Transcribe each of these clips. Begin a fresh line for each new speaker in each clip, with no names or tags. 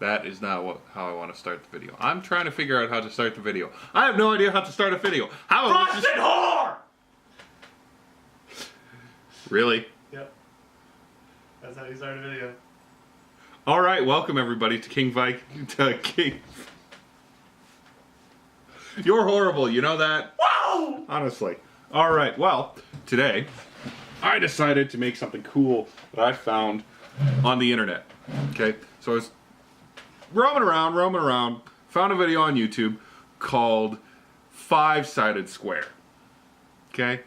That is not how I want to start the video. I'm trying to figure out how to start the video. I have no idea how to start a video. How?
Frosted whore!
Really?
Yep. That's how you start a video.
All right, welcome everybody to King Viking. You're horrible, you know that?
Whoa!
Honestly. All right, well, today I decided to make something cool that I found on the internet. Okay, so I was roaming around, found a video on YouTube called Five-Sided Square. Okay,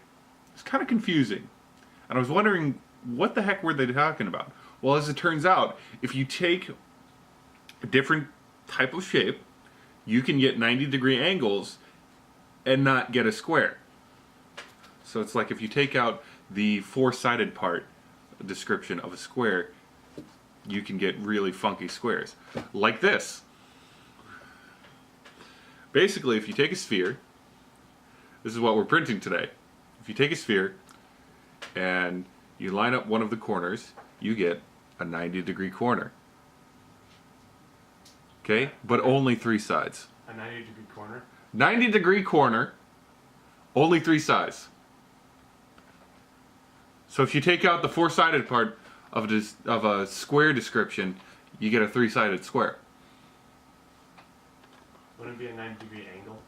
it's kind of confusing, and I was wondering what the heck were they talking about. Well, as it turns out, if you take a different type of shape, you can get 90-degree angles and not get a square. So it's like if you take out the four-sided part description of a square, you can get really funky squares. Like this. Basically, if you take a sphere, this is what we're printing today. If you take a sphere and you line up one of the corners, you get a 90-degree corner. Okay? But only three sides.
A 90-degree corner?
90-degree corner, only three sides. So if you take out the four-sided part of a square description, you get a three-sided square.
Wouldn't it be a 90-degree angle?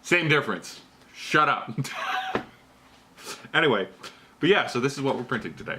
Same difference. Shut up. Anyway, but yeah, so this is what we're printing today.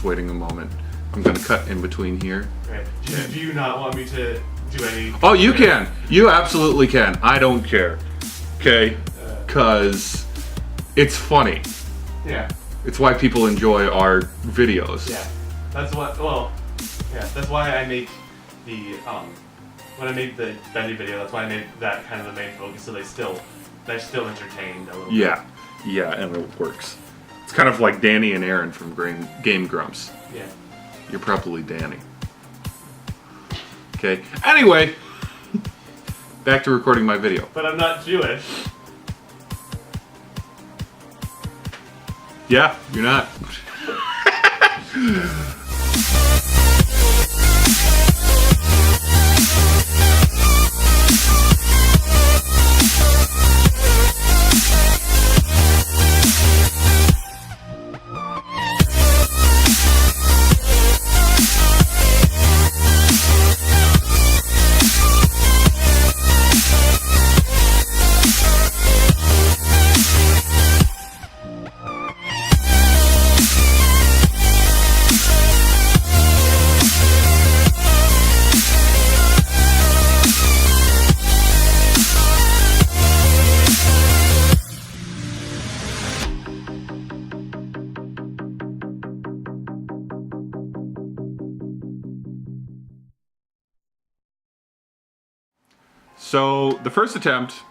Waiting a moment. I'm going to cut in between here.
Right. Do you not want me to do any...
Oh, you can. You absolutely can. I don't care. Okay? Because it's funny.
Yeah.
It's why people enjoy our videos.
Yeah. That's what... Well, yeah. That's why I make the... when I made the bendy video, that's why I made that kind of the main focus, so they're still entertained a little bit.
Yeah. Yeah, and it works. It's kind of like Danny and Aaron from Game Grumps.
Yeah.
You're probably Danny. Okay. Anyway, back to recording my video.
But I'm not Jewish.
Yeah, you're not. So the first attempt,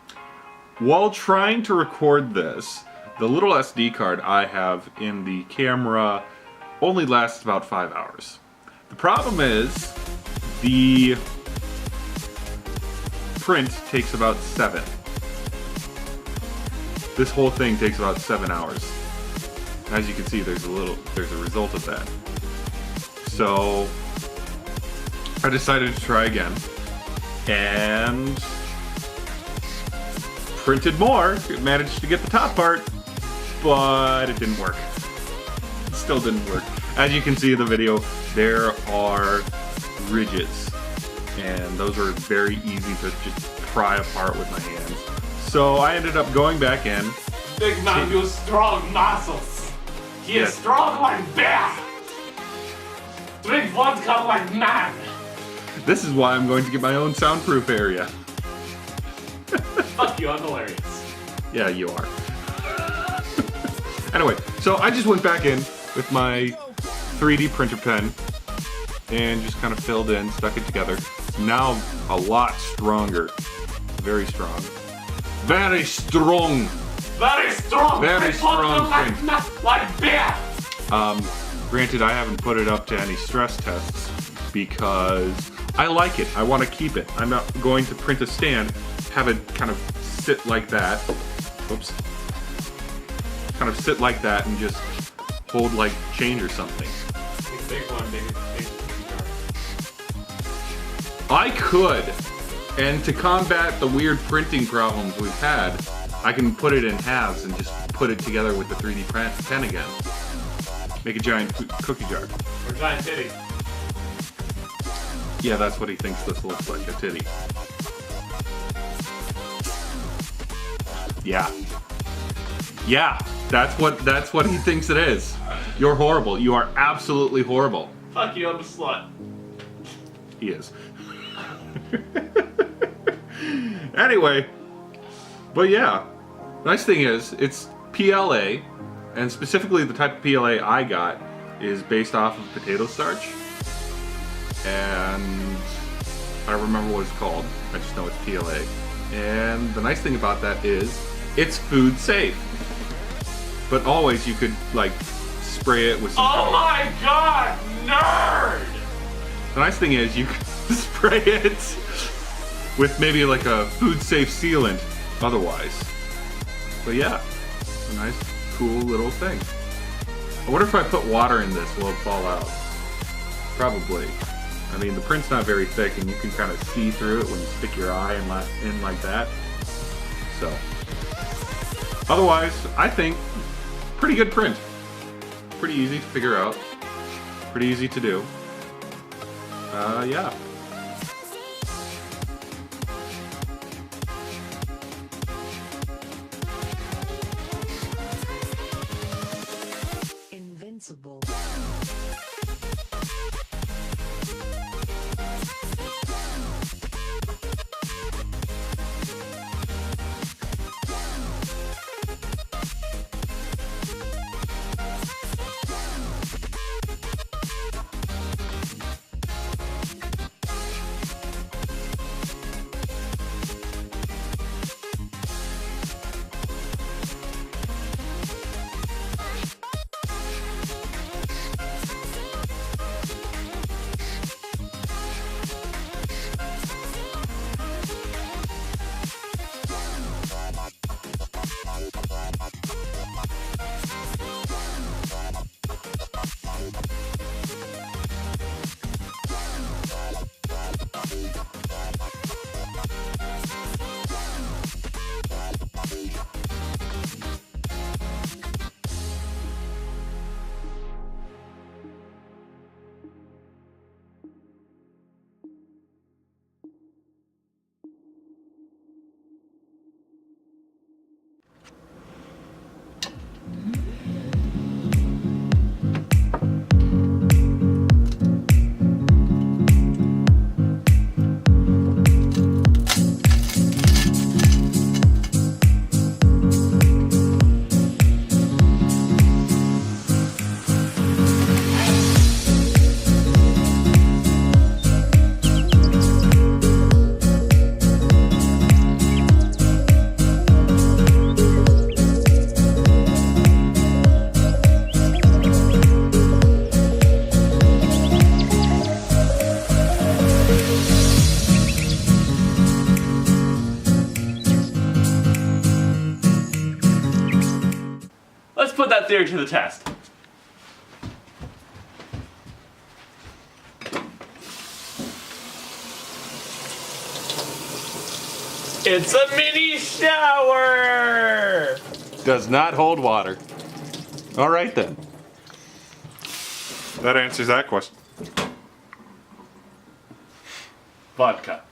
while trying to record this, the little SD card I have in the camera only lasts about 5 hours. The problem is the print takes about 7. This whole thing takes about 7 hours. As you can see, there's a result of that. So I decided to try again and printed more. Managed to get the top part. but it didn't work. It still didn't work. As you can see in the video, there are ridges, and those are very easy to just pry apart with my hands. So I ended up going back in.
Big man use strong muscles. He
Yes.
is strong like bear. Drink vodka like man.
This is why I'm going to get my own soundproof area.
Fuck you, I'm hilarious.
Yeah, you are. Anyway, so I just went back in with my 3D printer pen and just kind of filled in, stuck it together. Now a lot stronger. Very strong. Very strong.
Very strong.
Very
Drink
strong
vodka
thing.
like bear.
Granted, I haven't put it up to any stress tests because I like it. I want to keep it. I'm not going to print a stand, have it kind of sit like that. Whoops. Kind of sit like that and just hold like change or something.
Big one, big.
I could, and to combat the weird printing problems we've had, I can put it in halves and just put it together with the 3D pen again. Make a giant cookie jar.
Or giant titty.
Yeah, that's what he thinks this looks like, a titty. Yeah. Yeah, that's what he thinks it is. You're horrible. You are absolutely horrible.
Fuck you, I'm a slut.
He is. Anyway, but yeah, nice thing is it's PLA, and specifically the type of PLA I got is based off of potato starch, and I don't remember what it's called. I just know it's PLA, and the nice thing about that is it's food safe. But always you could like spray it with some.
Oh my god, nerd!
The nice thing is you can spray it with maybe like a food safe sealant otherwise. But yeah, a nice cool little thing. I wonder if I put water in this, will it fall out? Probably. I mean, the print's not very thick and you can kind of see through it when you stick your eye in like that. So, otherwise, I think pretty good print. Pretty easy to figure out. Pretty easy to do. Yeah.
Invincible.
Let's put that theory to the test. It's a mini shower!
Does not hold water. All right then. That answers that question.
Vodka.